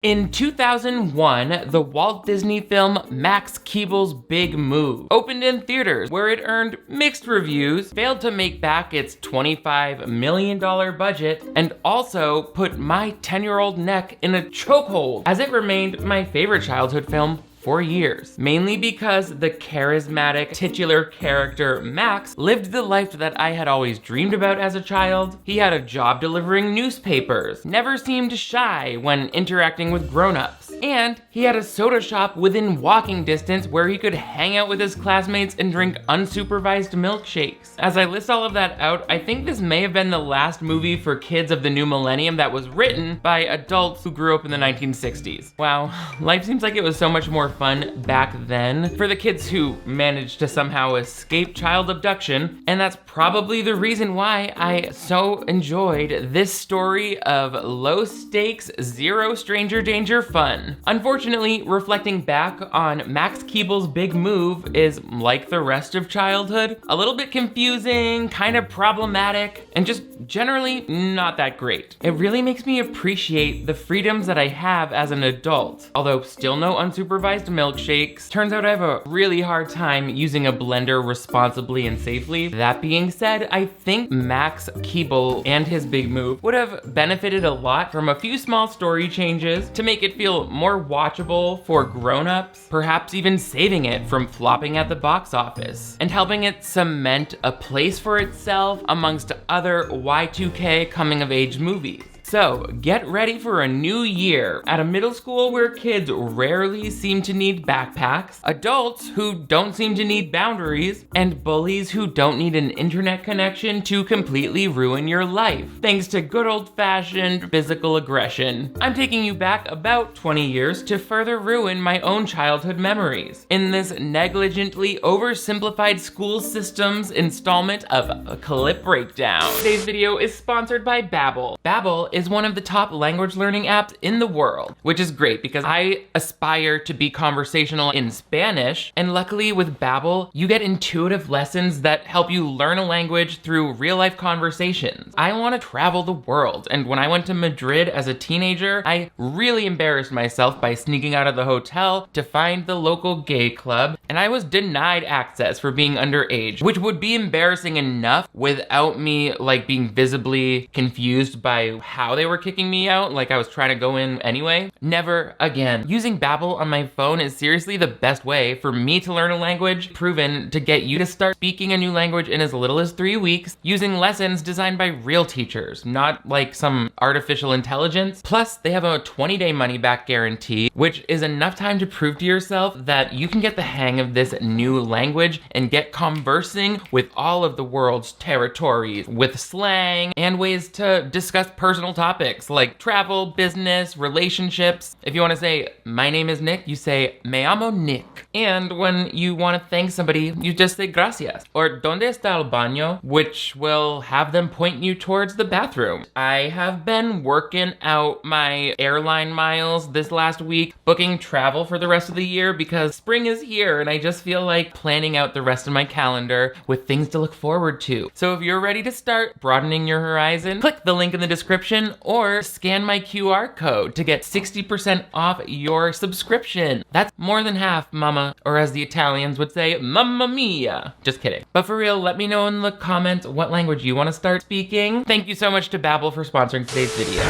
In 2001, the Walt Disney film Max Keeble's Big Move opened in theaters, where it earned mixed reviews, failed to make back its $25 million budget, and also put my 10-year-old neck in a chokehold, as it remained my favorite childhood film for years, mainly because the charismatic titular character Max lived the life that I had always dreamed about as a child. He had a job delivering newspapers, never seemed shy when interacting with grown-ups, and he had a soda shop within walking distance where he could hang out with his classmates and drink unsupervised milkshakes. As I list all of that out, I think this may have been the last movie for kids of the new millennium that was written by adults who grew up in the 1960s. Wow, life seems like it was so much more fun back then for the kids who managed to somehow escape child abduction, and that's probably the reason why I so enjoyed this story of low stakes, zero stranger danger fun. Unfortunately, reflecting back on Max Keeble's Big Move is, like the rest of childhood, a little bit confusing, kind of problematic, and just generally not that great. It really makes me appreciate the freedoms that I have as an adult, although still no unsupervised milkshakes. Turns out I have a really hard time using a blender responsibly and safely. That being said, I think Max Keeble and his Big Move would have benefited a lot from a few small story changes to make it feel more watchable for grown-ups, perhaps even saving it from flopping at the box office, and helping it cement a place for itself amongst other Y2K coming-of-age movies. So, get ready for a new year at a middle school where kids rarely seem to need backpacks, adults who don't seem to need boundaries, and bullies who don't need an internet connection to completely ruin your life, thanks to good old-fashioned physical aggression. I'm taking you back about 20 years to further ruin my own childhood memories in this negligently oversimplified school systems installment of a clip breakdown. Today's video is sponsored by Babbel. Babbel is one of the top language learning apps in the world, which is great because I aspire to be conversational in Spanish, and luckily with Babbel, you get intuitive lessons that help you learn a language through real-life conversations. I want to travel the world, and when I went to Madrid as a teenager, I really embarrassed myself by sneaking out of the hotel to find the local gay club, and I was denied access for being underage, which would be embarrassing enough without me being visibly confused by how they were kicking me out, like I was trying to go in anyway. Never again. Using Babbel on my phone is seriously the best way for me to learn a language, proven to get you to start speaking a new language in as little as 3 weeks, using lessons designed by real teachers, not like some artificial intelligence. Plus, they have a 20-day money-back guarantee, which is enough time to prove to yourself that you can get the hang of this new language and get conversing with all of the world's territories, with slang and ways to discuss personal topics like travel, business, relationships. If you want to say, my name is Nick, you say, me llamo Nick. And when you want to thank somebody, you just say gracias. Or ¿dónde está el baño? Which will have them point you towards the bathroom. I have been working out my airline miles this last week, booking travel for the rest of the year because spring is here and I just feel like planning out the rest of my calendar with things to look forward to. So if you're ready to start broadening your horizon, click the link in the description or scan my QR code to get 60% off your subscription. That's more than half, mama, or as the Italians would say, mamma mia. Just kidding. But for real, let me know in the comments what language you want to start speaking. Thank you so much to Babbel for sponsoring today's video.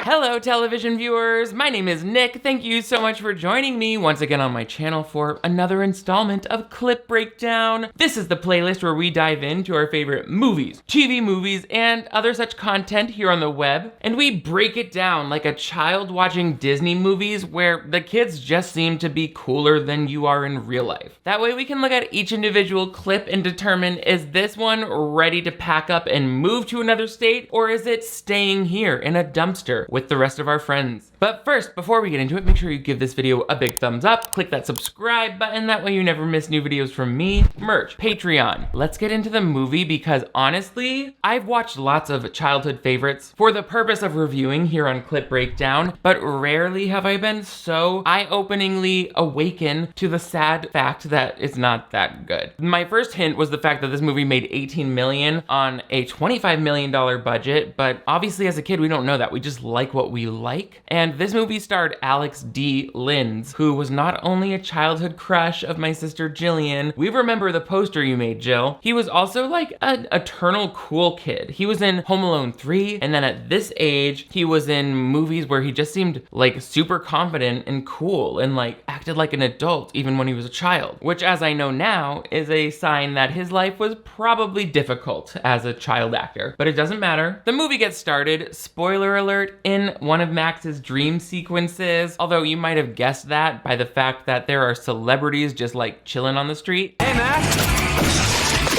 Hello television viewers, my name is Nick. Thank you so much for joining me once again on my channel for another installment of Clip Breakdown. This is the playlist where we dive into our favorite movies, TV movies, and other such content here on the web, and we break it down like a child watching Disney movies where the kids just seem to be cooler than you are in real life. That way we can look at each individual clip and determine, is this one ready to pack up and move to another state, or is it staying here in a dumpster with the rest of our friends? But first, before we get into it, make sure you give this video a big thumbs up, click that subscribe button, that way you never miss new videos from me, merch, Patreon. Let's get into the movie because honestly, I've watched lots of childhood favorites for the purpose of reviewing here on Clip Breakdown, but rarely have I been so eye-openingly awakened to the sad fact that it's not that good. My first hint was the fact that this movie made $18 million on a $25 million budget, but obviously as a kid we don't know that, we just like what we like. And this movie starred Alex D. Linz, who was not only a childhood crush of my sister Jillian, we remember the poster you made, Jill. He was also like an eternal cool kid. He was in Home Alone 3, and then at this age, he was in movies where he just seemed like super confident and cool and like acted like an adult even when he was a child, which as I know now is a sign that his life was probably difficult as a child actor, but it doesn't matter. The movie gets started, spoiler alert, in one of Max's dream sequences, although you might have guessed that by the fact that there are celebrities just like chilling on the street. Hey, Max!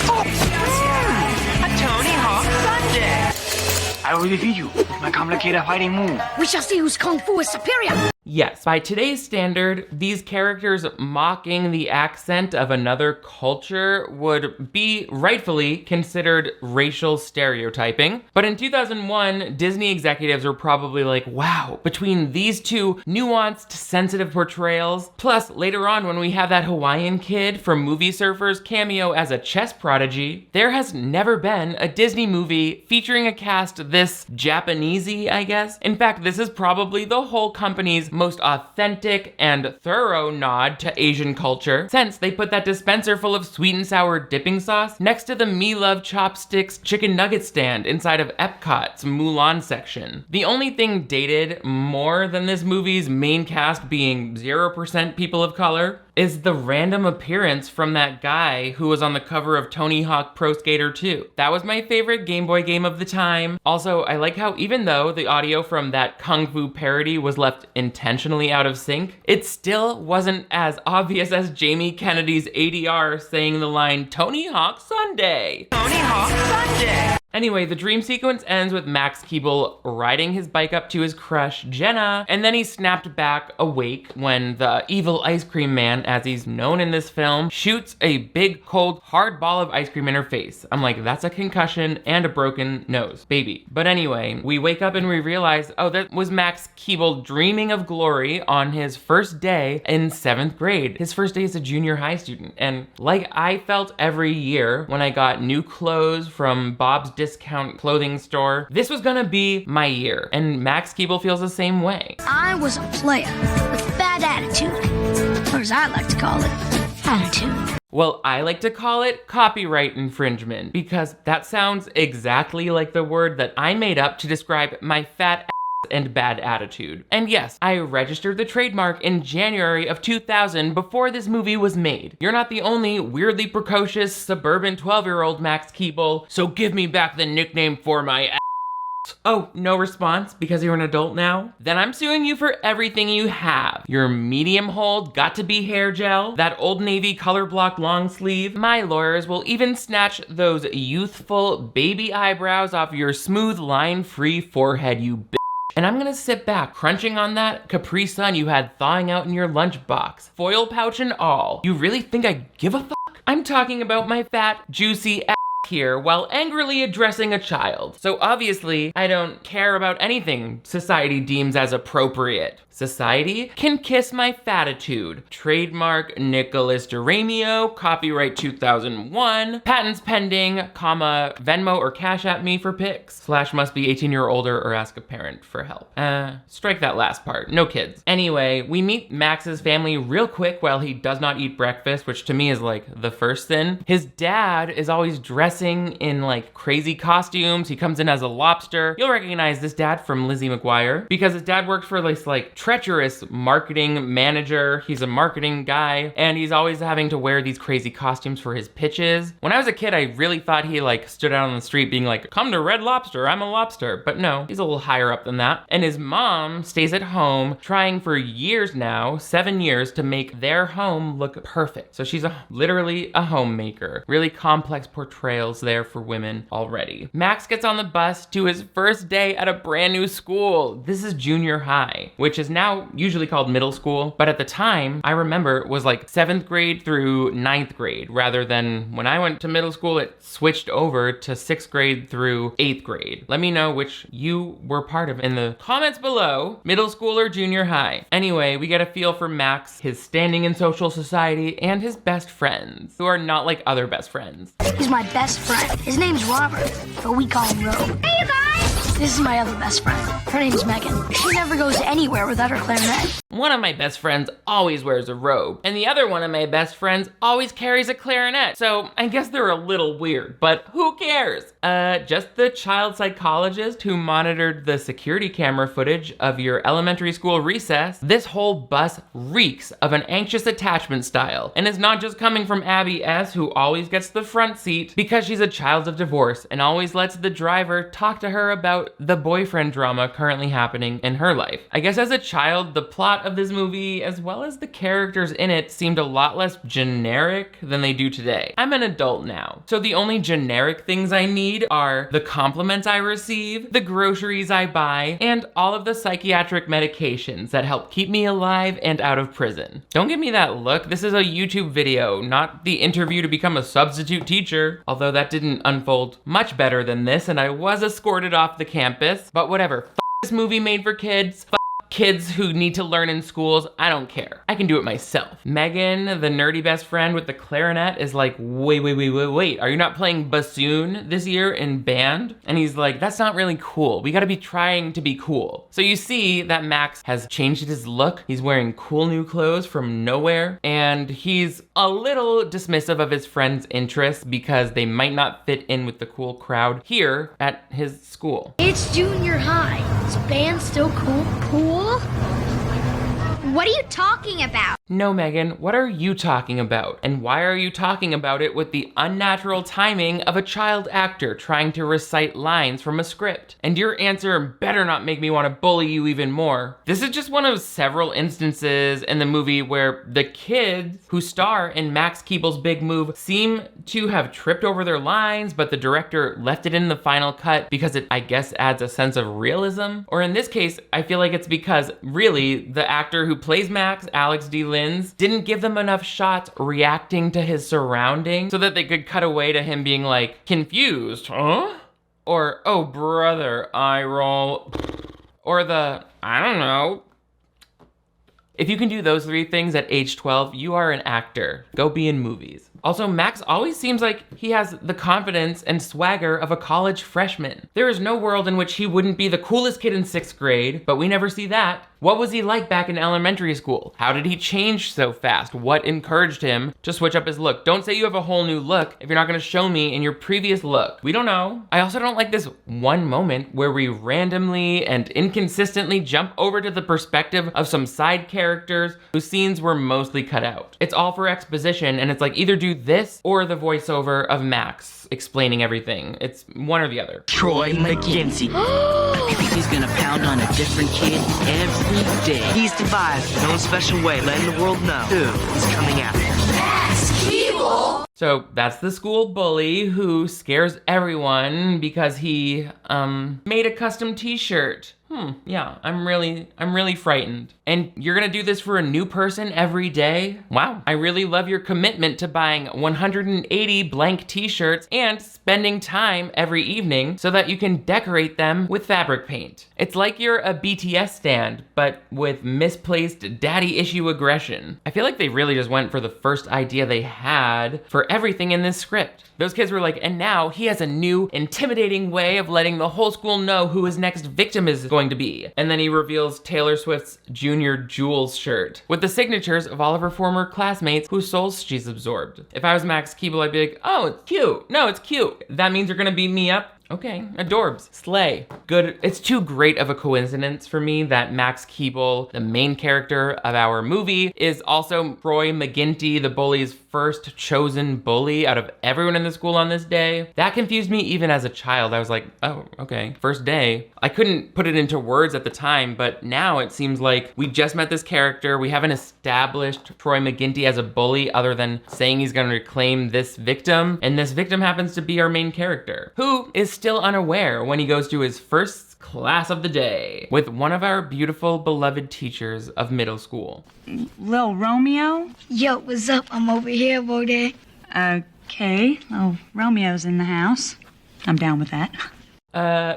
Oh, a Tony Hawk Sunday! I will defeat you with my complicated fighting move. We shall see whose kung fu is superior. Yes, by today's standard, these characters mocking the accent of another culture would be rightfully considered racial stereotyping. But in 2001, Disney executives were probably like, wow, between these two nuanced, sensitive portrayals, plus later on when we have that Hawaiian kid from Movie Surfers cameo as a chess prodigy, there has never been a Disney movie featuring a cast this Japanesey, I guess. In fact, this is probably the whole company's most authentic and thorough nod to Asian culture, since they put that dispenser full of sweet and sour dipping sauce next to the Me Love Chopsticks chicken nugget stand inside of Epcot's Mulan section. The only thing dated more than this movie's main cast being 0% people of color is the random appearance from that guy who was on the cover of Tony Hawk Pro Skater 2. That was my favorite Game Boy game of the time. Also, I like how even though the audio from that Kung Fu parody was left intentionally out of sync, it still wasn't as obvious as Jamie Kennedy's ADR saying the line, "Tony Hawk Sunday." Tony Hawk Sunday! Anyway, the dream sequence ends with Max Keeble riding his bike up to his crush, Jenna, and then he's snapped back awake when the evil ice cream man, as he's known in this film, shoots a big, cold, hard ball of ice cream in her face. I'm like, that's a concussion and a broken nose, baby. But anyway, we wake up and we realize, oh, that was Max Keeble dreaming of glory on his first day in 7th grade. His first day as a junior high student. And like I felt every year when I got new clothes from Bob's discount clothing store, this was gonna be my year, and Max Keeble feels the same way. I was a player with bad attitude, or as I like to call it, attitude. Well, I like to call it copyright infringement, because that sounds exactly like the word that I made up to describe my fat ass and bad attitude. And yes, I registered the trademark in January of 2000 before this movie was made. You're not the only weirdly precocious suburban 12-year-old Max Keeble, so give me back the nickname for my ass. Oh, no response because you're an adult now? Then I'm suing you for everything you have. Your medium hold got to be hair gel, that Old Navy color block long sleeve. My lawyers will even snatch those youthful baby eyebrows off your smooth line-free forehead, you bitch. And I'm gonna sit back, crunching on that Capri Sun you had thawing out in your lunchbox, foil pouch and all. You really think I give a fuck? I'm talking about my fat, juicy ass here while angrily addressing a child. So obviously, I don't care about anything society deems as appropriate. Society can kiss my fatitude. Trademark Nicholas DiRamio, copyright 2001, patents pending, comma, Venmo or Cash App me for pics, / must be 18 or older or ask a parent for help. Strike that last part, no kids. Anyway, we meet Max's family real quick while he does not eat breakfast, which to me is like the first sin. His dad is always dressing in like crazy costumes. He comes in as a lobster. You'll recognize this dad from Lizzie McGuire because his dad works for this like treacherous marketing manager. He's a marketing guy, and he's always having to wear these crazy costumes for his pitches. When I was a kid, I really thought he like stood out on the street being like, "Come to Red Lobster, I'm a lobster." But no, he's a little higher up than that. And his mom stays at home trying for years now, 7 years, to make their home look perfect. So she's literally a homemaker. Really complex portrayal lifestyles there for women already. Max gets on the bus to his first day at a brand new school. This is junior high, which is now usually called middle school, but at the time, I remember it was like 7th grade through 9th grade, rather than when I went to middle school, it switched over to 6th grade through 8th grade. Let me know which you were part of in the comments below, middle school or junior high. Anyway, we get a feel for Max, his standing in social society, and his best friends, who are not like other best friends. He's my best friend. His name's Robert, but we call him Robe. Hey, you guys! This is my other best friend. Her name's Megan. She never goes anywhere without her clarinet. One of my best friends always wears a robe, and the other one of my best friends always carries a clarinet. So I guess they're a little weird, but who cares? Just the child psychologist who monitored the security camera footage of your elementary school recess. This whole bus reeks of an anxious attachment style, and it's not just coming from Abby S., who always gets the front seat because she's a child of divorce and always lets the driver talk to her about the boyfriend drama currently happening in her life. I guess as a child, the plot of this movie, as well as the characters in it, seemed a lot less generic than they do today. I'm an adult now, so the only generic things I need are the compliments I receive, the groceries I buy, and all of the psychiatric medications that help keep me alive and out of prison. Don't give me that look. This is a YouTube video, not the interview to become a substitute teacher, although that didn't unfold much better than this, and I was escorted off the campus. But whatever, f this movie made for kids, f kids who need to learn in schools, I don't care. I can do it myself. Megan, the nerdy best friend with the clarinet, is like, wait, are you not playing bassoon this year in band? And he's like, that's not really cool. We gotta be trying to be cool. So you see that Max has changed his look. He's wearing cool new clothes from nowhere, and he's a little dismissive of his friends' interests because they might not fit in with the cool crowd here at his school. It's junior high. Is band still cool? What are you talking about? No, Megan, what are you talking about? And why are you talking about it with the unnatural timing of a child actor trying to recite lines from a script? And your answer better not make me want to bully you even more. This is just one of several instances in the movie where the kids who star in Max Keeble's big move seem to have tripped over their lines, but the director left it in the final cut because it, I guess, adds a sense of realism. Or in this case, I feel like it's because really the actor who plays Max, Alex D. Linz, didn't give them enough shots reacting to his surroundings so that they could cut away to him being like, confused, huh? Or, oh brother, eye roll. Or the, I don't know. If you can do those 3 things at age 12, you are an actor. Go be in movies. Also, Max always seems like he has the confidence and swagger of a college freshman. There is no world in which he wouldn't be the coolest kid in 6th grade, but we never see that. What was he like back in elementary school? How did he change so fast? What encouraged him to switch up his look? Don't say you have a whole new look if you're not gonna show me in your previous look. We don't know. I also don't like this one moment where we randomly and inconsistently jump over to the perspective of some side characters whose scenes were mostly cut out. It's all for exposition, and it's like either do this or the voiceover of Max explaining everything. It's one or the other. Troy McGinty. He's gonna pound on a different kid every day. He's devised his own special way, letting the world know who is coming after him. So that's the school bully who scares everyone because he made a custom t-shirt. Yeah, I'm really frightened. And you're gonna do this for a new person every day? Wow, I really love your commitment to buying 180 blank t-shirts and spending time every evening so that you can decorate them with fabric paint. It's like you're a BTS stand, but with misplaced daddy issue aggression. I feel like they really just went for the first idea they had for everything in this script. Those kids were like, and now he has a new intimidating way of letting the whole school know who his next victim is going to be. And then he reveals Taylor Swift's Junior Jewels shirt with the signatures of all of her former classmates whose souls she's absorbed. If I was Max Keeble, I'd be like, oh, it's cute. No, it's cute. That means you're gonna beat me up? Okay, adorbs. Slay. Good. It's too great of a coincidence for me that Max Keeble, the main character of our movie, is also Troy McGinty, the bully's first chosen bully out of everyone in the school on this day. That confused me even as a child. I was like, oh, okay, first day. I couldn't put it into words at the time, but now it seems like we just met this character. We haven't established Troy McGinty as a bully other than saying he's gonna reclaim this victim, and this victim happens to be our main character, who is still unaware when he goes to his first class of the day with one of our beautiful, beloved teachers of middle school. Lil Romeo? Yo, what's up? I'm over here, Bode. Okay. Oh, Romeo's in the house. I'm down with that.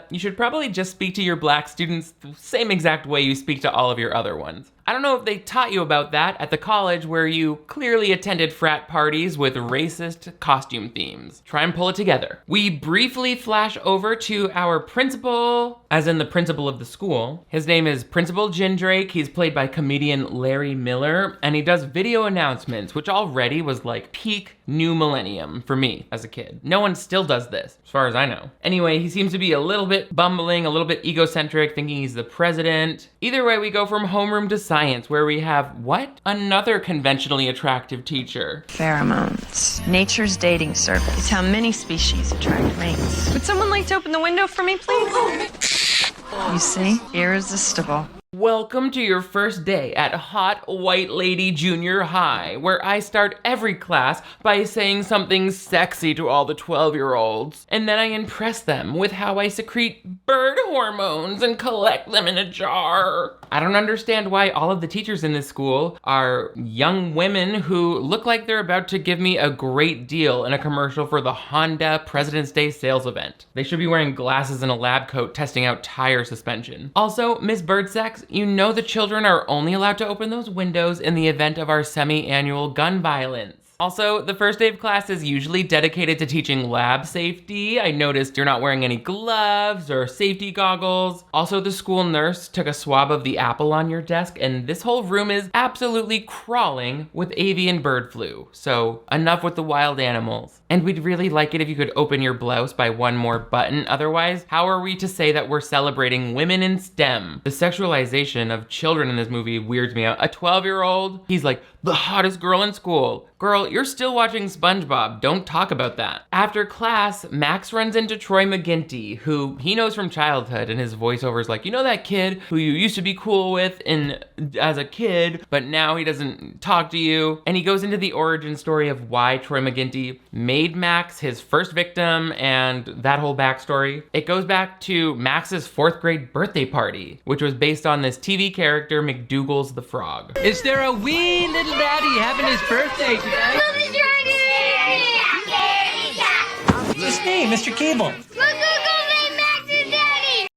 You should probably just speak to your black students the same exact way you speak to all of your other ones. I don't know if they taught you about that at the college where you clearly attended frat parties with racist costume themes. Try and pull it together. We briefly flash over to our principal, as in the principal of the school. His name is Principal Jindrake. He's played by comedian Larry Miller, and he does video announcements, which already was like peak new millennium for me as a kid. No one still does this, as far as I know. Anyway, he seems to be a little bit bumbling, a little bit egocentric, thinking he's the president. Either way, we go from homeroom to science, where we have, what? Another conventionally attractive teacher. Pheromones. Nature's dating service. It's how many species attract mates. Would someone like to open the window for me, please? You see? Irresistible. Welcome to your first day at Hot White Lady Junior High, where I start every class by saying something sexy to all the 12-year-olds. And then I impress them with how I secrete bird hormones and collect them in a jar. I don't understand why all of the teachers in this school are young women who look like they're about to give me a great deal in a commercial for the Honda President's Day sales event. They should be wearing glasses and a lab coat testing out tire suspension. Also, Miss Birdsex, you know the children are only allowed to open those windows in the event of our semi-annual gun violence. Also, the first day of class is usually dedicated to teaching lab safety. I noticed you're not wearing any gloves or safety goggles. Also, the school nurse took a swab of the apple on your desk, and this whole room is absolutely crawling with avian bird flu. So, enough with the wild animals. And we'd really like it if you could open your blouse by one more button. Otherwise, how are we to say that we're celebrating women in STEM? The sexualization of children in this movie weirds me out. A 12-year-old, he's like the hottest girl in school. Girl, you're still watching SpongeBob. Don't talk about that. After class, Max runs into Troy McGinty, who he knows from childhood, and his voiceover is like, you know that kid who you used to be cool with as a kid, but now he doesn't talk to you? And he goes into the origin story of why Troy McGinty made Max his first victim and that whole backstory. It goes back to Max's 4th grade birthday party, which was based on this TV character, McDougal's the Frog. Is there a wee little daddy having his birthday today? It's me, Mr. Keeble.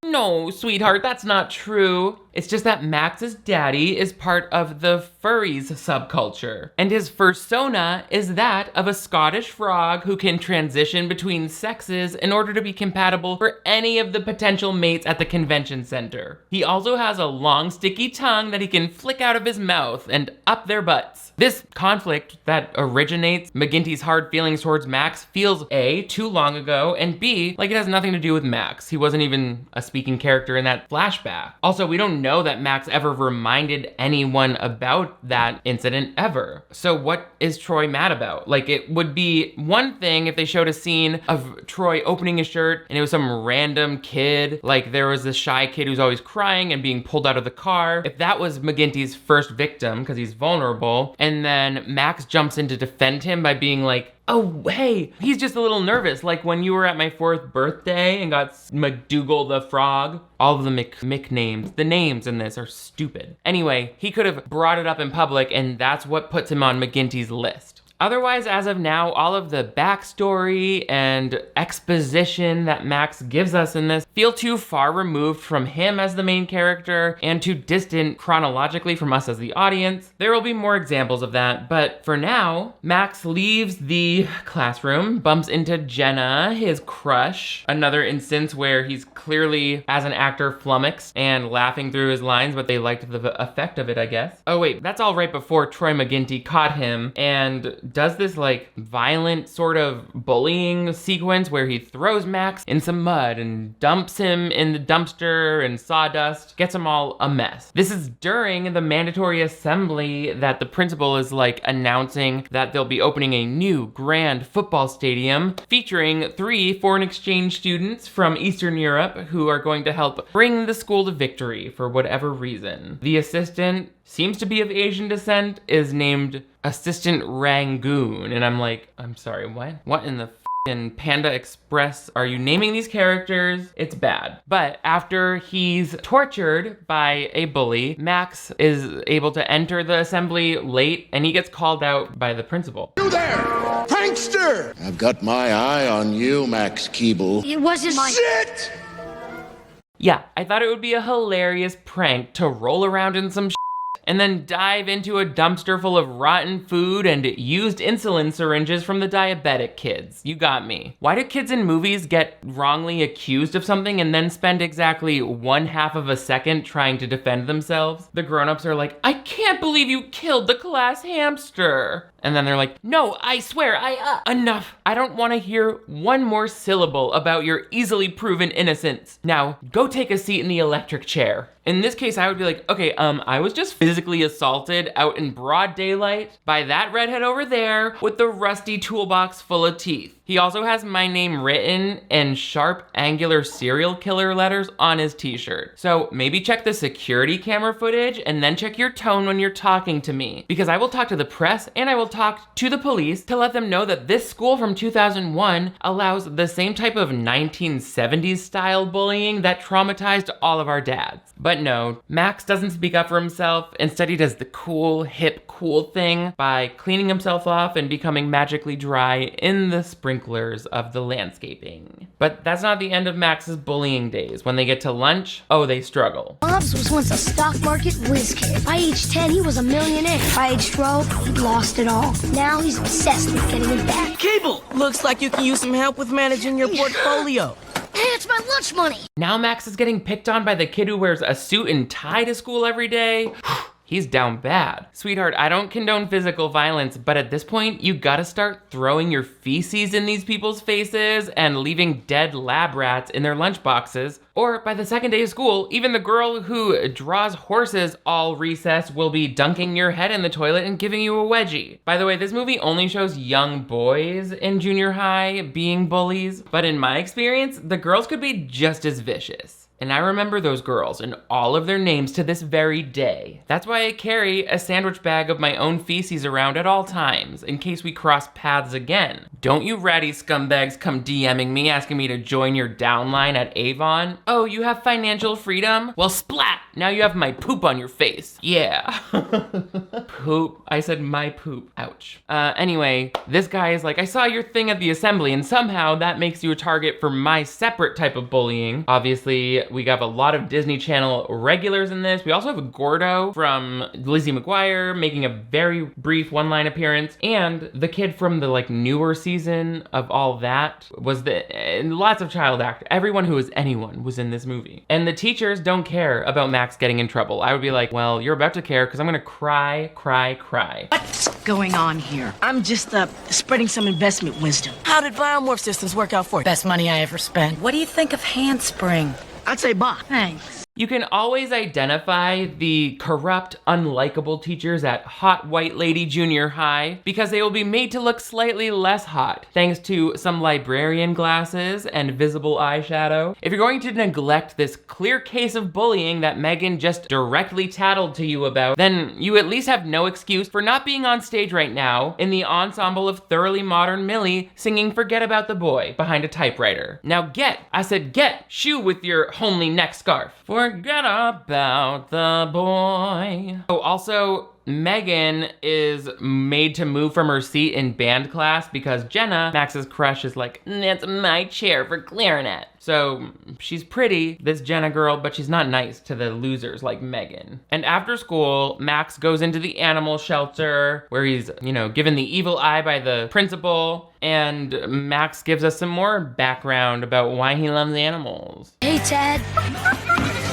No, sweetheart, that's not true. It's just that Max's daddy is part of the furries subculture, and his fursona is that of a Scottish frog who can transition between sexes in order to be compatible for any of the potential mates at the convention center. He also has a long, sticky tongue that he can flick out of his mouth and up their butts. This conflict that originates McGinty's hard feelings towards Max feels A, too long ago, and B, like it has nothing to do with Max. He wasn't even a speaking character in that flashback. Also, we don't know that Max ever reminded anyone about that incident ever. So what is Troy mad about? Like, it would be one thing if they showed a scene of Troy opening his shirt and it was some random kid, like there was this shy kid who's always crying and being pulled out of the car. If that was McGinty's first victim, because he's vulnerable, and then Max jumps in to defend him by being like, oh, hey, he's just a little nervous. Like when you were at my 4th birthday and got McDougal the Frog. All of the Mick names. The names in this are stupid. Anyway, he could have brought it up in public, and that's what puts him on McGinty's list. Otherwise, as of now, all of the backstory and exposition that Max gives us in this feel too far removed from him as the main character and too distant chronologically from us as the audience. There will be more examples of that, but for now, Max leaves the classroom, bumps into Jenna, his crush. Another instance where he's clearly, as an actor, flummoxed and laughing through his lines, but they liked the effect of it, I guess. Oh wait, that's all right before Troy McGinty caught him and does this like violent sort of bullying sequence where he throws Max in some mud and dumps him in the dumpster and sawdust, gets them all a mess. This is during the mandatory assembly that the principal is like announcing that they'll be opening a new grand football stadium featuring 3 foreign exchange students from Eastern Europe who are going to help bring the school to victory for whatever reason. The assistant seems to be of Asian descent, is named Assistant Rangoon, and I'm like, I'm sorry, what? What in the in Panda Express are you naming these characters? It's bad. But after he's tortured by a bully, Max is able to enter the assembly late and he gets called out by the principal. You there, prankster! I've got my eye on you, Max Keeble. It wasn't my... Shit! Yeah, I thought it would be a hilarious prank to roll around in some and then dive into a dumpster full of rotten food and used insulin syringes from the diabetic kids. You got me. Why do kids in movies get wrongly accused of something and then spend exactly 1/2 of a second trying to defend themselves? The grown-ups are like, I can't believe you killed the class hamster. And then they're like, no, I swear, enough. I don't want to hear one more syllable about your easily proven innocence. Now, go take a seat in the electric chair. In this case, I would be like, okay, I was just physically assaulted out in broad daylight by that redhead over there with the rusty toolbox full of teeth. He also has my name written in sharp, angular serial killer letters on his t-shirt. So maybe check the security camera footage and then check your tone when you're talking to me. Because I will talk to the press and I will talk to the police to let them know that this school from 2001 allows the same type of 1970s style bullying that traumatized all of our dads. But no, Max doesn't speak up for himself. Instead, he does the cool, hip, cool thing by cleaning himself off and becoming magically dry in the sprinklers of the landscaping. But that's not the end of Max's bullying days. When they get to lunch, oh, they struggle. Bob's was once a stock market whiz kid. By age 10, he was a millionaire. By age 12, he'd lost it all. Now he's obsessed with getting it back. Keeble, looks like you can use some help with managing your portfolio. Hey, it's my lunch money. Now Max is getting picked on by the kid who wears a suit and tie to school every day. He's down bad. Sweetheart, I don't condone physical violence, but at this point, you gotta start throwing your feces in these people's faces and leaving dead lab rats in their lunch boxes. Or by the second day of school, even the girl who draws horses all recess will be dunking your head in the toilet and giving you a wedgie. By the way, this movie only shows young boys in junior high being bullies, but in my experience, the girls could be just as vicious. And I remember those girls and all of their names to this very day. That's why I carry a sandwich bag of my own feces around at all times, in case we cross paths again. Don't you ratty scumbags come DMing me asking me to join your downline at Avon. Oh, you have financial freedom? Well, splat! Now you have my poop on your face. Yeah. Poop. I said my poop. Ouch. Anyway, this guy is like, I saw your thing at the assembly and somehow that makes you a target for my separate type of bullying. Obviously, we have a lot of Disney Channel regulars in this. We also have Gordo from Lizzie McGuire making a very brief one-line appearance, and the kid from the like newer season of All That was lots of child actors. Everyone who was anyone was in this movie. And the teachers don't care about Max getting in trouble. I would be like, well, you're about to care because I'm gonna cry. What's going on here? I'm just spreading some investment wisdom. How did biomorph systems work out for you? Best money I ever spent. What do you think of Handspring? I'd say bot. Thanks. You can always identify the corrupt, unlikable teachers at Hot White Lady Junior High because they will be made to look slightly less hot thanks to some librarian glasses and visible eyeshadow. If you're going to neglect this clear case of bullying that Megan just directly tattled to you about, then you at least have no excuse for not being on stage right now in the ensemble of thoroughly modern Millie singing Forget About the Boy behind a typewriter. Now I said get, shoe with your homely neck scarf. Forget about the boy. Oh, also, Megan is made to move from her seat in band class because Jenna, Max's crush, is like, that's my chair for clarinet. So she's pretty, this Jenna girl, but she's not nice to the losers like Megan. And after school, Max goes into the animal shelter where he's, given the evil eye by the principal. And Max gives us some more background about why he loves animals. Hey, Tad.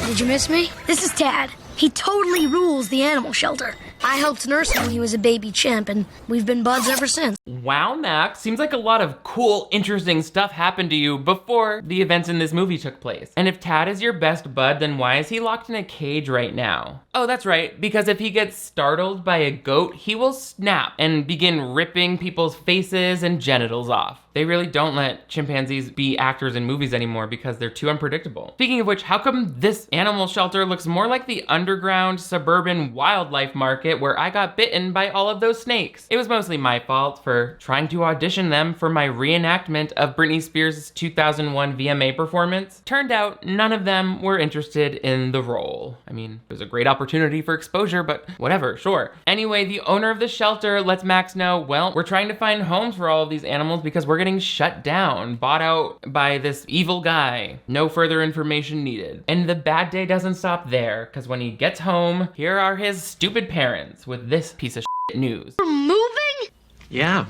Did you miss me? This is Tad. He totally rules the animal shelter. I helped nurse him when he was a baby chimp, and we've been buds ever since. Wow, Max, seems like a lot of cool, interesting stuff happened to you before the events in this movie took place. And if Tad is your best bud, then why is he locked in a cage right now? Oh, that's right, because if he gets startled by a goat, he will snap and begin ripping people's faces and genitals off. They really don't let chimpanzees be actors in movies anymore because they're too unpredictable. Speaking of which, how come this animal shelter looks more like the underground suburban wildlife market where I got bitten by all of those snakes? It was mostly my fault for trying to audition them for my reenactment of Britney Spears' 2001 VMA performance. Turned out none of them were interested in the role. I mean, it was a great opportunity for exposure, but whatever, sure. Anyway, the owner of the shelter lets Max know, well, we're trying to find homes for all of these animals because we're getting shut down, bought out by this evil guy. No further information needed. And the bad day doesn't stop there, because when he gets home, here are his stupid parents with this piece of news. We're moving? Yeah.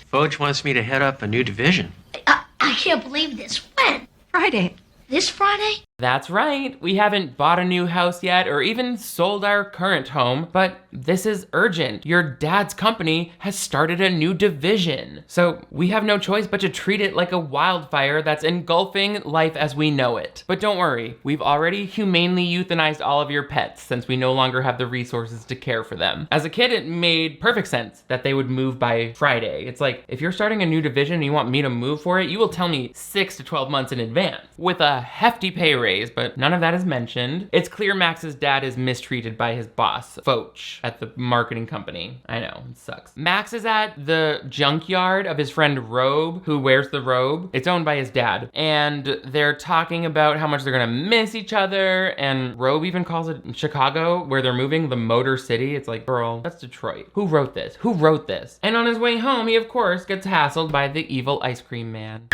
Foch wants me to head up a new division. I can't believe this. When? Friday. This Friday? That's right, we haven't bought a new house yet or even sold our current home, but this is urgent. Your dad's company has started a new division. So we have no choice but to treat it like a wildfire that's engulfing life as we know it. But don't worry, we've already humanely euthanized all of your pets since we no longer have the resources to care for them. As a kid, it made perfect sense that they would move by Friday. It's like, if you're starting a new division and you want me to move for it, you will tell me 6 to 12 months in advance with a hefty pay raise, but none of that is mentioned. It's clear Max's dad is mistreated by his boss, Foch, at the marketing company. I know, it sucks. Max is at the junkyard of his friend Robe, who wears the robe. It's owned by his dad. And they're talking about how much they're gonna miss each other, and Robe even calls it Chicago, where they're moving, the Motor City. It's like, girl, that's Detroit. Who wrote this? Who wrote this? And on his way home, he of course gets hassled by the evil ice cream man.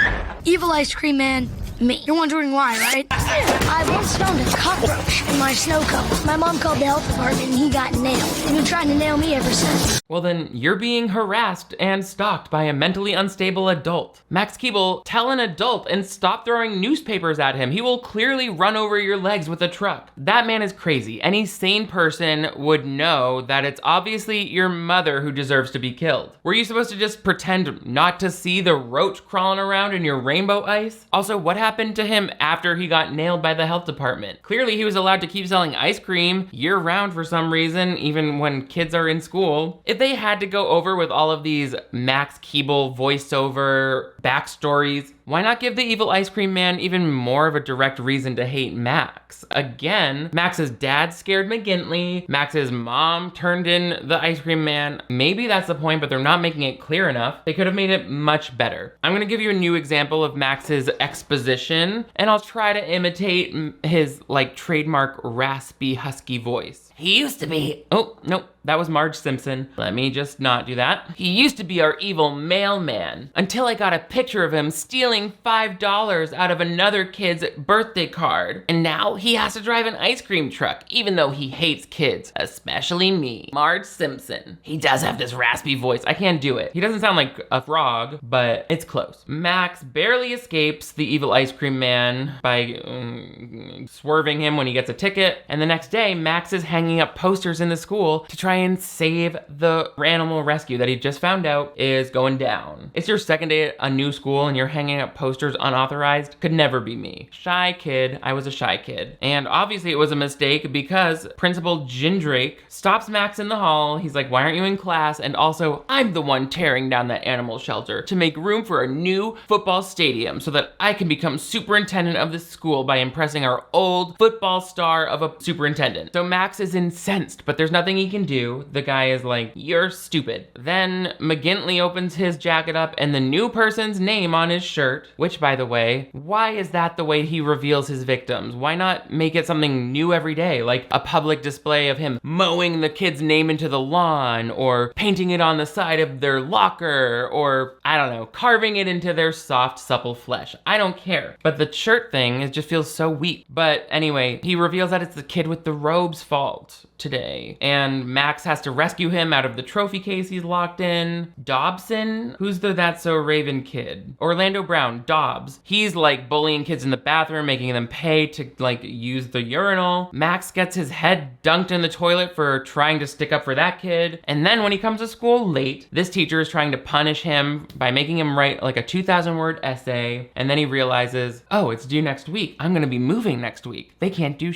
Evil ice cream man, me. You're wondering why, right? I once found a cockroach in my snow cone. My mom called the health department and he got nailed. They've been trying to nail me ever since. Well then, you're being harassed and stalked by a mentally unstable adult. Max Keeble, tell an adult and stop throwing newspapers at him. He will clearly run over your legs with a truck. That man is crazy. Any sane person would know that it's obviously your mother who deserves to be killed. Were you supposed to just pretend not to see the roach crawling around in your rainbow ice? Also, what happened to him after he got nailed by the health department? Clearly he was allowed to keep selling ice cream year-round for some reason, even when kids are in school. If they had to go over with all of these Max Keeble voiceover backstories, why not give the evil ice cream man even more of a direct reason to hate Max? Again, Max's dad scared McGintley, Max's mom turned in the ice cream man. Maybe that's the point, but they're not making it clear enough. They could have made it much better. I'm gonna give you a new example of Max's exposition, and I'll try to imitate his like trademark raspy husky voice. He used to be, oh, nope, that was Marge Simpson. Let me just not do that. He used to be our evil mailman until I got a picture of him stealing $5 out of another kid's birthday card. And now he has to drive an ice cream truck, even though he hates kids, especially me. Marge Simpson. He does have this raspy voice. I can't do it. He doesn't sound like a frog, but it's close. Max barely escapes the evil ice cream man by swerving him when he gets a ticket. And the next day, Max is hanging up posters in the school to try and save the animal rescue that he just found out is going down. It's your second day at a new school and you're hanging up posters unauthorized? Could never be me. Shy kid. I was a shy kid. And obviously it was a mistake because Principal Jindrake stops Max in the hall. He's like, why aren't you in class? And also, I'm the one tearing down that animal shelter to make room for a new football stadium so that I can become superintendent of this school by impressing our old football star of a superintendent. So Max is incensed, but there's nothing he can do. The guy is like, you're stupid. Then McGintley opens his jacket up and the new person's name on his shirt, which by the way, why is that the way he reveals his victims? Why not make it something new every day? Like a public display of him mowing the kid's name into the lawn or painting it on the side of their locker or, I don't know, carving it into their soft, supple flesh. I don't care. But the shirt thing, it just feels so weak. But anyway, he reveals that it's the kid with the robe's fault today. And Max Max has to rescue him out of the trophy case he's locked in. Dobson, who's the That's So Raven kid? Orlando Brown, Dobbs. He's like bullying kids in the bathroom, making them pay to like use the urinal. Max gets his head dunked in the toilet for trying to stick up for that kid. And then when he comes to school late, this teacher is trying to punish him by making him write like a 2,000-word essay. And then he realizes, oh, it's due next week. I'm gonna be moving next week. They can't do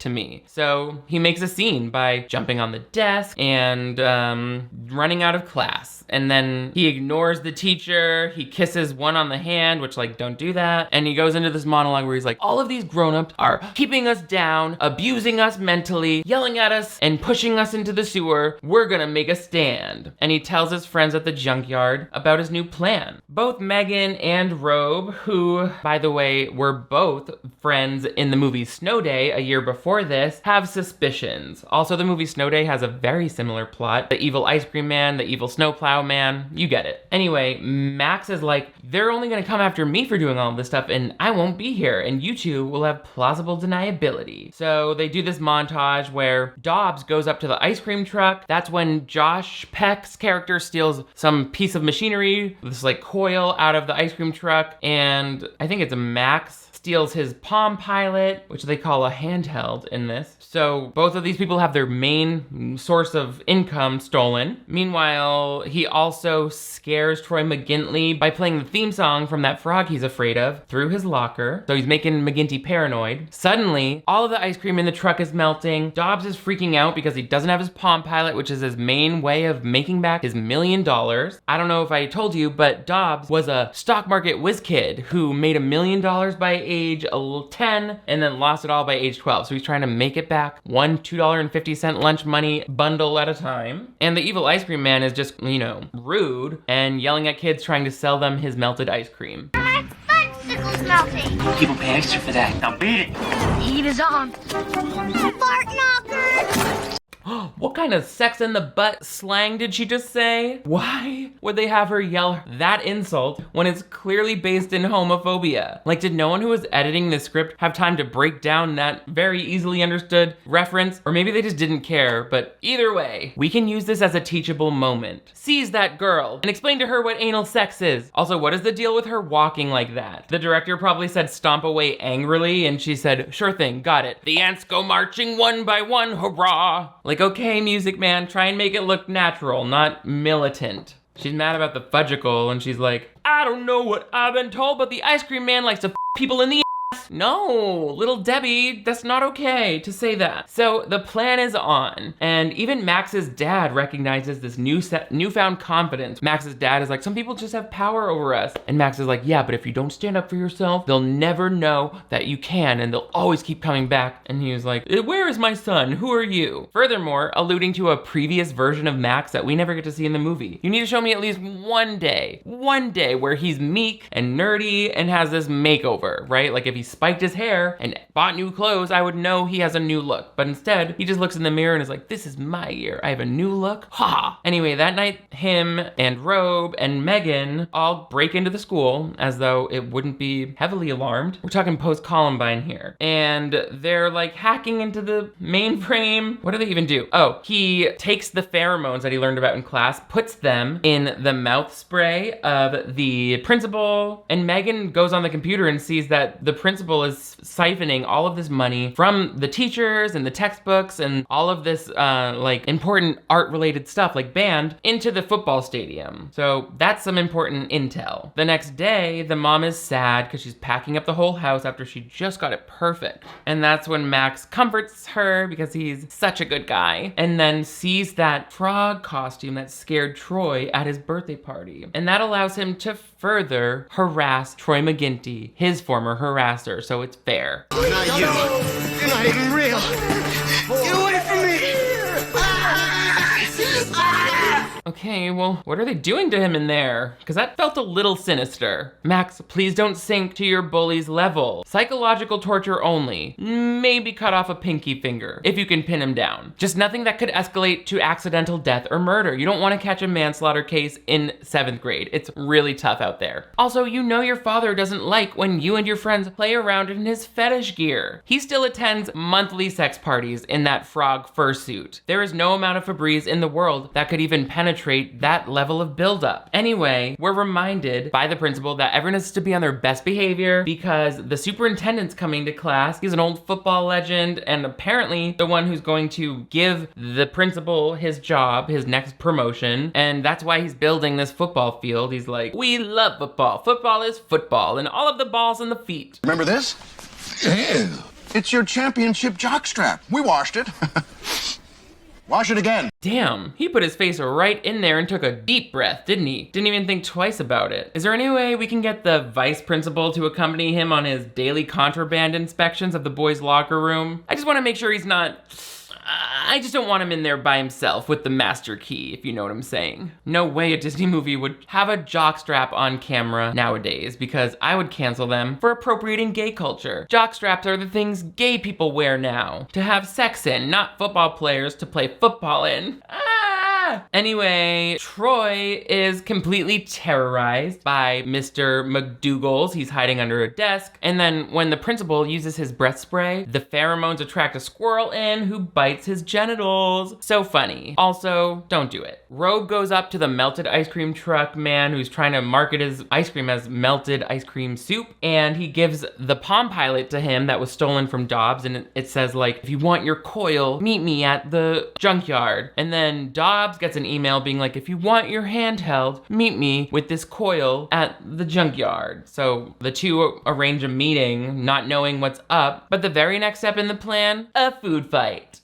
to me. So he makes a scene by jumping on the desk and running out of class. And then he ignores the teacher. He kisses one on the hand, which like, don't do that. And he goes into this monologue where he's like, all of these grown-ups are keeping us down, abusing us mentally, yelling at us, and pushing us into the sewer. We're gonna make a stand. And he tells his friends at the junkyard about his new plan. Both Megan and Robe, who, by the way, were both friends in the movie Snow Day a year before this, have suspicions. Also, the movie Snow Day has a very similar plot. The evil ice cream man, the evil snowplow man, you get it. Anyway, Max is like, they're only gonna come after me for doing all of this stuff and I won't be here and you two will have plausible deniability. So they do this montage where Dobbs goes up to the ice cream truck. That's when Josh Peck's character steals some piece of machinery, this like coil out of the ice cream truck, and I think it's a Max steals his Palm Pilot, which they call a handheld in this. So both of these people have their main source of income stolen. Meanwhile, he also scares Troy McGinty by playing the theme song from that frog he's afraid of through his locker. So he's making McGinty paranoid. Suddenly, all of the ice cream in the truck is melting. Dobbs is freaking out because he doesn't have his Palm Pilot, which is his main way of making back his $1 million. I don't know if I told you, but Dobbs was a stock market whiz kid who made $1 million by age 10 and then lost it all by age 12. So he's trying to make it back one $2.50 lunch money bundle at a time. And the evil ice cream man is just, you know, rude and yelling at kids trying to sell them his melted ice cream. My fudgesicle's melting. People pay extra for that. Now beat it. Heat is on. Fart knocker. What kind of sex in the butt slang did she just say? Why would they have her yell that insult when it's clearly based in homophobia? Like, did no one who was editing this script have time to break down that very easily understood reference? Or maybe they just didn't care, but either way, we can use this as a teachable moment. Seize that girl and explain to her what anal sex is. Also, what is the deal with her walking like that? The director probably said stomp away angrily and she said, sure thing, got it. The ants go marching one by one, hurrah. Like, okay, Music Man, try and make it look natural, not militant. She's mad about the fudgicle and she's like, I don't know what I've been told, but the ice cream man likes to f people in the ass. No, little Debbie, that's not okay to say that. So the plan is on, and even Max's dad recognizes this newfound confidence. Max's dad is like, some people just have power over us. And Max is like, yeah, but if you don't stand up for yourself, they'll never know that you can, and they'll always keep coming back. And he was like, where is my son? Who are you? Furthermore, alluding to a previous version of Max that we never get to see in the movie. You need to show me at least one day where he's meek and nerdy and has this makeover, right? Like if he spiked his hair and bought new clothes, I would know he has a new look. But instead, he just looks in the mirror and is like, this is my year. I have a new look. Ha! Anyway, that night, him and Robe and Megan all break into the school as though it wouldn't be heavily alarmed. We're talking post-Columbine here. And they're like hacking into the mainframe. What do they even do? Oh, he takes the pheromones that he learned about in class, puts them in the mouth spray of the principal, and Megan goes on the computer and sees that the principal is siphoning all of this money from the teachers and the textbooks and all of this like important art related stuff like band into the football stadium. So that's some important intel. The next day, the mom is sad because she's packing up the whole house after she just got it perfect. And that's when Max comforts her because he's such a good guy, and then sees that frog costume that scared Troy at his birthday party. And that allows him to further harass Troy McGinty, his former harasser, so it's fair. Not you. You're not even real. Get away from me! Okay, Okay, well, what are they doing to him in there? Because that felt a little sinister. Max, please don't sink to your bully's level. Psychological torture only. Maybe cut off a pinky finger, if you can pin him down. Just nothing that could escalate to accidental death or murder. You don't want to catch a manslaughter case in 7th grade. It's really tough out there. Also, you know your father doesn't like when you and your friends play around in his fetish gear. He still attends monthly sex parties in that frog fursuit. There is no amount of Febreze in the world that could even penetrate that level of buildup. Anyway, we're reminded by the principal that everyone has to be on their best behavior because the superintendent's coming to class. He's an old football legend and apparently the one who's going to give the principal his job, his next promotion, and that's why he's building this football field. He's like, we love football. Football is football and all of the balls and the feet. Remember this? Ew. It's your championship jockstrap. We washed it. Wash it again. Damn, he put his face right in there and took a deep breath, didn't he? Didn't even think twice about it. Is there any way we can get the vice principal to accompany him on his daily contraband inspections of the boys' locker room? I just want to make sure he's not... I just don't want him in there by himself with the master key, if you know what I'm saying. No way a Disney movie would have a jockstrap on camera nowadays, because I would cancel them for appropriating gay culture. Jockstraps are the things gay people wear now, to have sex in, not football players to play football in. Anyway, Troy is completely terrorized by Mr. McDougal's. He's hiding under a desk. And then when the principal uses his breath spray, the pheromones attract a squirrel in who bites his genitals. So funny. Also, don't do it. Rogue goes up to the melted ice cream truck man who's trying to market his ice cream as melted ice cream soup. And he gives the Palm Pilot to him that was stolen from Dobbs. And it says like, if you want your coil, meet me at the junkyard. And then Dobbs gets an email being like, if you want your handheld, meet me with this coil at the junkyard. So the two arrange a meeting, not knowing what's up, but the very next step in the plan, a food fight.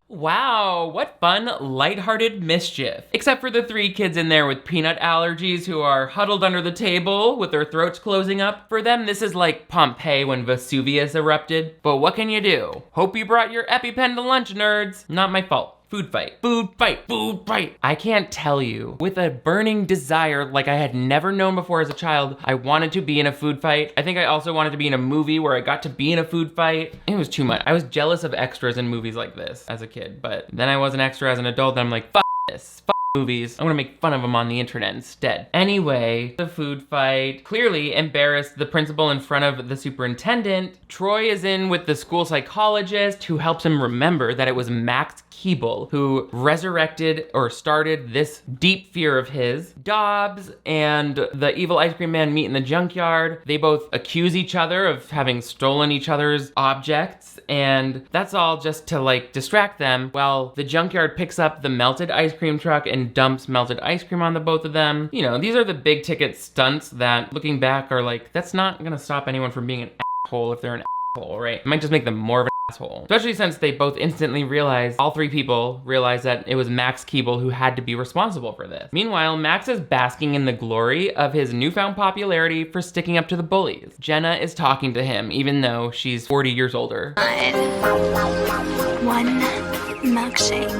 Wow, what fun, lighthearted mischief. Except for the 3 kids in there with peanut allergies who are huddled under the table with their throats closing up. For them, this is like Pompeii when Vesuvius erupted. But what can you do? Hope you brought your EpiPen to lunch, nerds. Not my fault. Food fight, food fight, food fight. I can't tell you, with a burning desire like I had never known before as a child, I wanted to be in a food fight. I think I also wanted to be in a movie where I got to be in a food fight. It was too much. I was jealous of extras in movies like this as a kid, but then I was an extra as an adult and I'm like, fuck this, fuck movies. I'm gonna make fun of them on the internet instead. Anyway, the food fight clearly embarrassed the principal in front of the superintendent. Troy is in with the school psychologist who helps him remember that it was Max Keeble who resurrected or started this deep fear of his. Dobbs and the evil ice cream man meet in the junkyard. They both accuse each other of having stolen each other's objects, and that's all just to like distract them while the junkyard picks up the melted ice cream truck and dumps melted ice cream on the both of them. You know, these are the big ticket stunts that looking back are like, that's not gonna stop anyone from being an asshole if they're an asshole, right? It might just make them more of an asshole. Especially since they both instantly realized, all 3 people realized that it was Max Keeble who had to be responsible for this. Meanwhile, Max is basking in the glory of his newfound popularity for sticking up to the bullies. Jenna is talking to him even though she's 40 years older. One milkshake.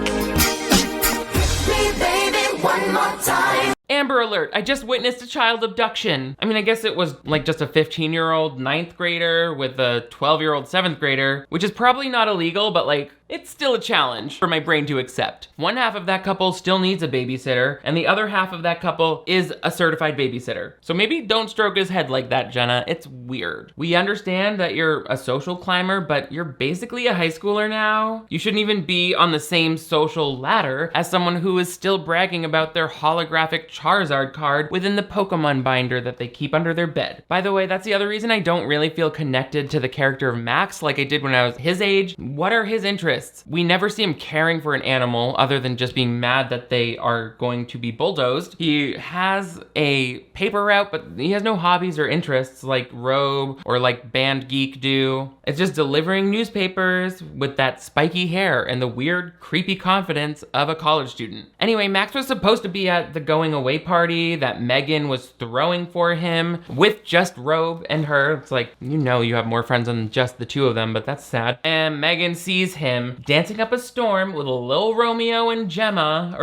One more time. Amber alert, I just witnessed a child abduction. I mean, I guess it was like just a 15-year-old 9th grader with a 12-year-old 7th grader, which is probably not illegal, but like, it's still a challenge for my brain to accept. One half of that couple still needs a babysitter, and the other half of that couple is a certified babysitter. So maybe don't stroke his head like that, Jenna. It's weird. We understand that you're a social climber, but you're basically a high schooler now. You shouldn't even be on the same social ladder as someone who is still bragging about their holographic Charizard card within the Pokemon binder that they keep under their bed. By the way, that's the other reason I don't really feel connected to the character of Max like I did when I was his age. What are his interests? interests. We never see him caring for an animal other than just being mad that they are going to be bulldozed. He has a paper route, but he has no hobbies or interests like Robe or like Band Geek do. It's just delivering newspapers with that spiky hair and the weird, creepy confidence of a college student. Anyway, Max was supposed to be at the going away party that Megan was throwing for him with just Robe and her. It's like, you know, you have more friends than just the two of them, but that's sad. And Megan sees him dancing up a storm with a little Romeo and Jenna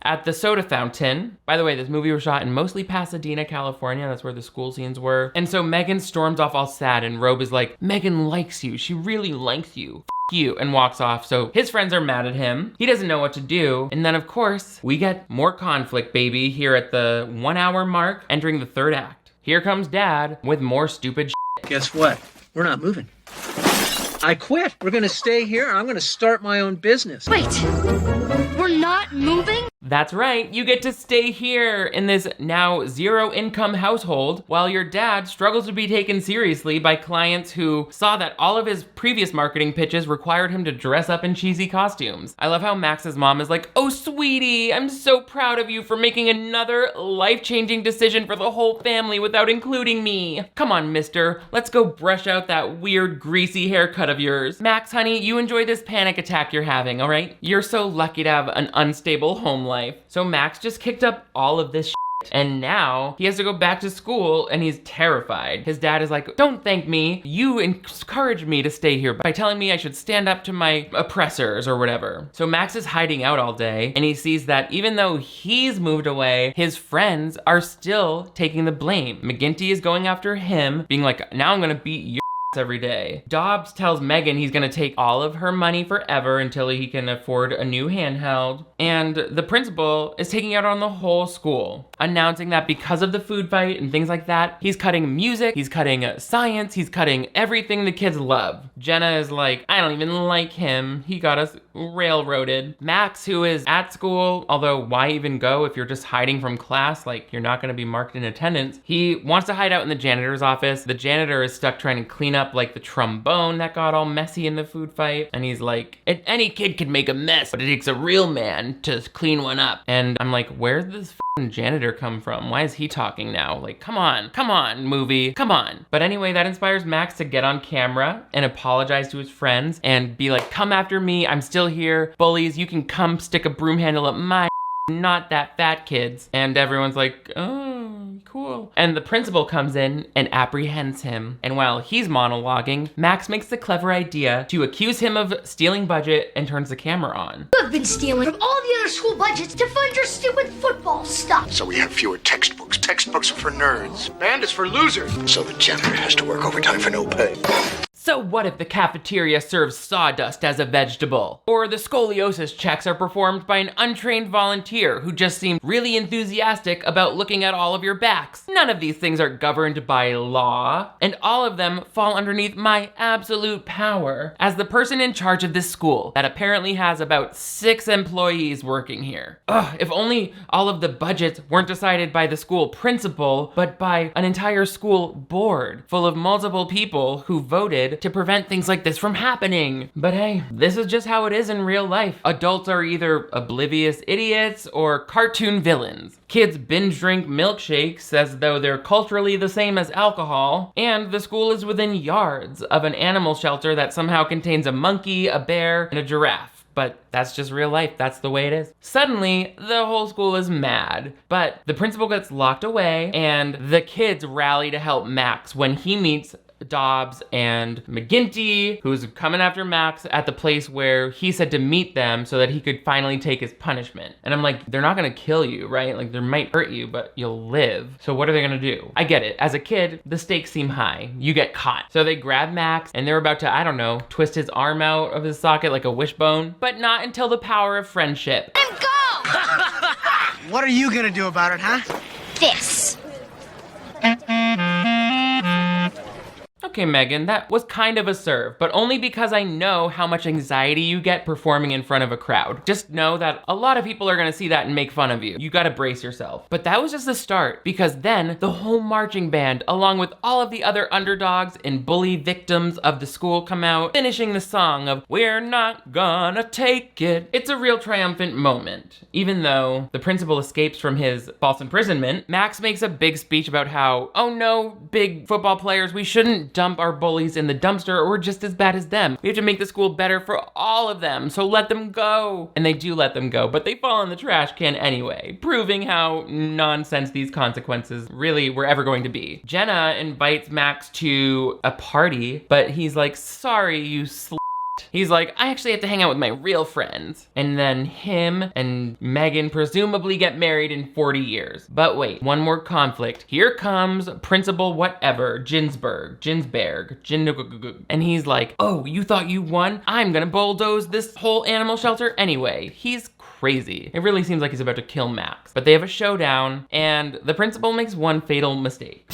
at the soda fountain. By the way, this movie was shot in mostly Pasadena, California. That's where the school scenes were. And so Megan storms off all sad, and Robe is like, Megan likes you. She really likes you. You, and walks off. So his friends are mad at him. He doesn't know what to do. And then of course, we get more conflict, baby, here at the 1 hour mark, entering the third act. Here comes Dad with more stupid shit. Guess what? We're not moving. I quit. We're gonna stay here. I'm gonna start my own business. Wait, we're not moving? That's right, you get to stay here in this now zero income household while your dad struggles to be taken seriously by clients who saw that all of his previous marketing pitches required him to dress up in cheesy costumes. I love how Max's mom is like, oh sweetie, I'm so proud of you for making another life-changing decision for the whole family without including me. Come on, mister, let's go brush out that weird greasy haircut of yours. Max, honey, you enjoy this panic attack you're having, all right? You're so lucky to have an unstable home life. So Max just kicked up all of this shit, and now he has to go back to school and he's terrified. His dad is like, don't thank me. You encouraged me to stay here by telling me I should stand up to my oppressors or whatever. So Max is hiding out all day and he sees that even though he's moved away, his friends are still taking the blame. McGinty is going after him, being like, now I'm gonna beat your every day. Dobbs tells Megan he's gonna take all of her money forever until he can afford a new handheld. And the principal is taking out on the whole school, announcing that because of the food fight and things like that, he's cutting music, he's cutting science, he's cutting everything the kids love. Jenna is like, I don't even like him. He got us railroaded. Max, who is at school, although why even go if you're just hiding from class, like you're not gonna be marked in attendance. He wants to hide out in the janitor's office. The janitor is stuck trying to clean up like the trombone that got all messy in the food fight. And he's like, any kid can make a mess, but it takes a real man to clean one up. And I'm like, where's this janitor come from? Why is he talking now? Like, come on, movie, come on. But anyway, that inspires Max to get on camera and apologize to his friends and be like, come after me, I'm still here. Bullies, you can come stick a broom handle up my not that fat kids. And everyone's like, oh, cool. And the principal comes in and apprehends him. And while he's monologuing, Max makes the clever idea to accuse him of stealing budget and turns the camera on. You've been stealing from all the other school budgets to fund your stupid football stuff. So we have fewer textbooks. Textbooks are for nerds. Band is for losers. So the janitor has to work overtime for no pay. So what if the cafeteria serves sawdust as a vegetable? Or the scoliosis checks are performed by an untrained volunteer who just seemed really enthusiastic about looking at all of your backs? None of these things are governed by law, and all of them fall underneath my absolute power as the person in charge of this school that apparently has about 6 employees working here. Ugh, if only all of the budgets weren't decided by the school principal, but by an entire school board full of multiple people who voted to prevent things like this from happening. But hey, this is just how it is in real life. Adults are either oblivious idiots or cartoon villains. Kids binge drink milkshakes as though they're culturally the same as alcohol, and the school is within yards of an animal shelter that somehow contains a monkey, a bear, and a giraffe. But that's just real life, that's the way it is. Suddenly, the whole school is mad, but the principal gets locked away, and the kids rally to help Max when he meets Dobbs and McGinty, who's coming after Max at the place where he said to meet them so that he could finally take his punishment. And I'm like, they're not gonna kill you, right? Like, they might hurt you, but you'll live. So what are they gonna do? I get it. As a kid, the stakes seem high. You get caught. So they grab Max and they're about to, I don't know, twist his arm out of his socket like a wishbone, but not until the power of friendship. And go! What are you gonna do about it, huh? This. Okay, Megan, that was kind of a serve, but only because I know how much anxiety you get performing in front of a crowd. Just know that a lot of people are gonna see that and make fun of you. You gotta brace yourself. But that was just the start, because then the whole marching band, along with all of the other underdogs and bully victims of the school, come out, finishing the song of "We're not gonna take it." It's a real triumphant moment. Even though the principal escapes from his false imprisonment, Max makes a big speech about how, oh no, big football players, we shouldn't dump our bullies in the dumpster or we're just as bad as them. We have to make the school better for all of them, so let them go. And they do let them go, but they fall in the trash can anyway, proving how nonsense these consequences really were ever going to be. Jenna invites Max to a party, but he's like, sorry, you He's like, I actually have to hang out with my real friends. And then him and Megan presumably get married in 40 years. But wait, one more conflict. Here comes Principal whatever, Ginsberg, and he's like, oh, you thought you won? I'm gonna bulldoze this whole animal shelter anyway. He's crazy. It really seems like he's about to kill Max. But they have a showdown, and the principal makes one fatal mistake.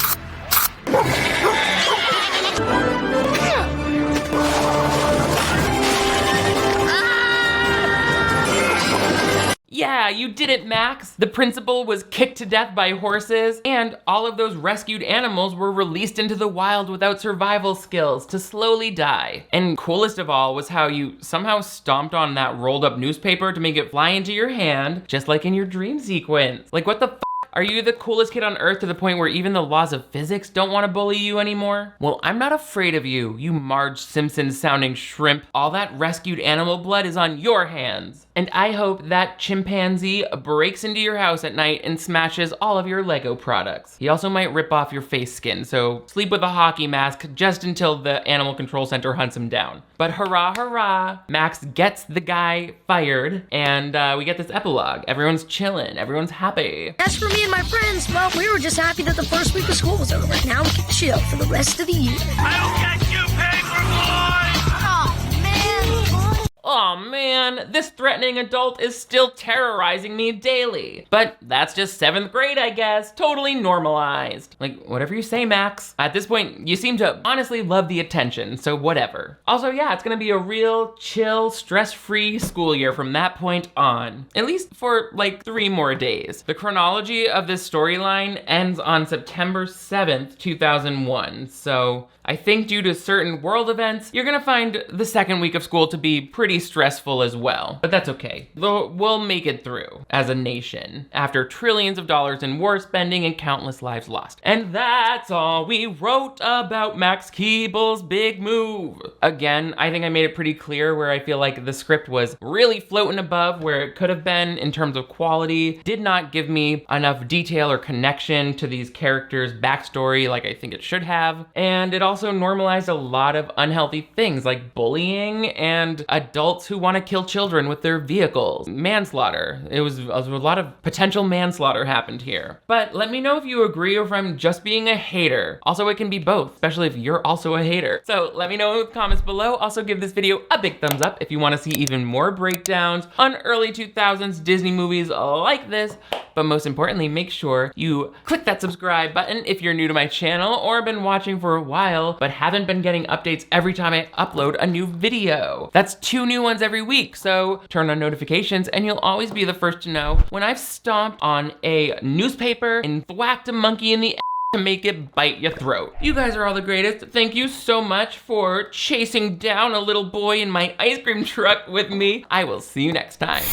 Yeah, you did it, Max. The principal was kicked to death by horses, and all of those rescued animals were released into the wild without survival skills to slowly die. And coolest of all was how you somehow stomped on that rolled up newspaper to make it fly into your hand, just like in your dream sequence. Like, what the f***? Are you the coolest kid on earth to the point where even the laws of physics don't want to bully you anymore? Well, I'm not afraid of you, you Marge Simpson sounding shrimp. All that rescued animal blood is on your hands. And I hope that chimpanzee breaks into your house at night and smashes all of your Lego products. He also might rip off your face skin, so sleep with a hockey mask just until the animal control center hunts him down. But hurrah, hurrah, Max gets the guy fired, and we get this epilogue. Everyone's chilling, everyone's happy. As for me and my friends, well, we were just happy that the first week of school was over. Now we can chill for the rest of the year. I don't get you, paperboy! Oh, man. Aw man, this threatening adult is still terrorizing me daily. But that's just 7th grade, I guess. Totally normalized. Like, whatever you say, Max. At this point, you seem to honestly love the attention, so whatever. Also, yeah, it's gonna be a real chill, stress-free school year from that point on. At least for like 3 more days. The chronology of this storyline ends on September 7th, 2001, so I think due to certain world events, you're gonna find the second week of school to be pretty stressful as well. But that's okay. We'll make it through as a nation after trillions of dollars in war spending and countless lives lost. And that's all we wrote about Max Keeble's big move. Again, I think I made it pretty clear where I feel like the script was really floating above where it could have been in terms of quality, did not give me enough detail or connection to these characters' backstory like I think it should have, and it also normalized a lot of unhealthy things like bullying and adults who want to kill children with their vehicles. Manslaughter. It was a lot of potential manslaughter happened here. But let me know if you agree or if I'm just being a hater. Also, it can be both, especially if you're also a hater. So let me know in the comments below. Also give this video a big thumbs up if you want to see even more breakdowns on early 2000s Disney movies like this. But most importantly, make sure you click that subscribe button if you're new to my channel or been watching for a while but haven't been getting updates every time I upload a new video. That's 2 new ones every week, so turn on notifications and you'll always be the first to know when I've stomped on a newspaper and thwacked a monkey in the to make it bite your throat. You guys are all the greatest. Thank you so much for chasing down a little boy in my ice cream truck with me. I will see you next time.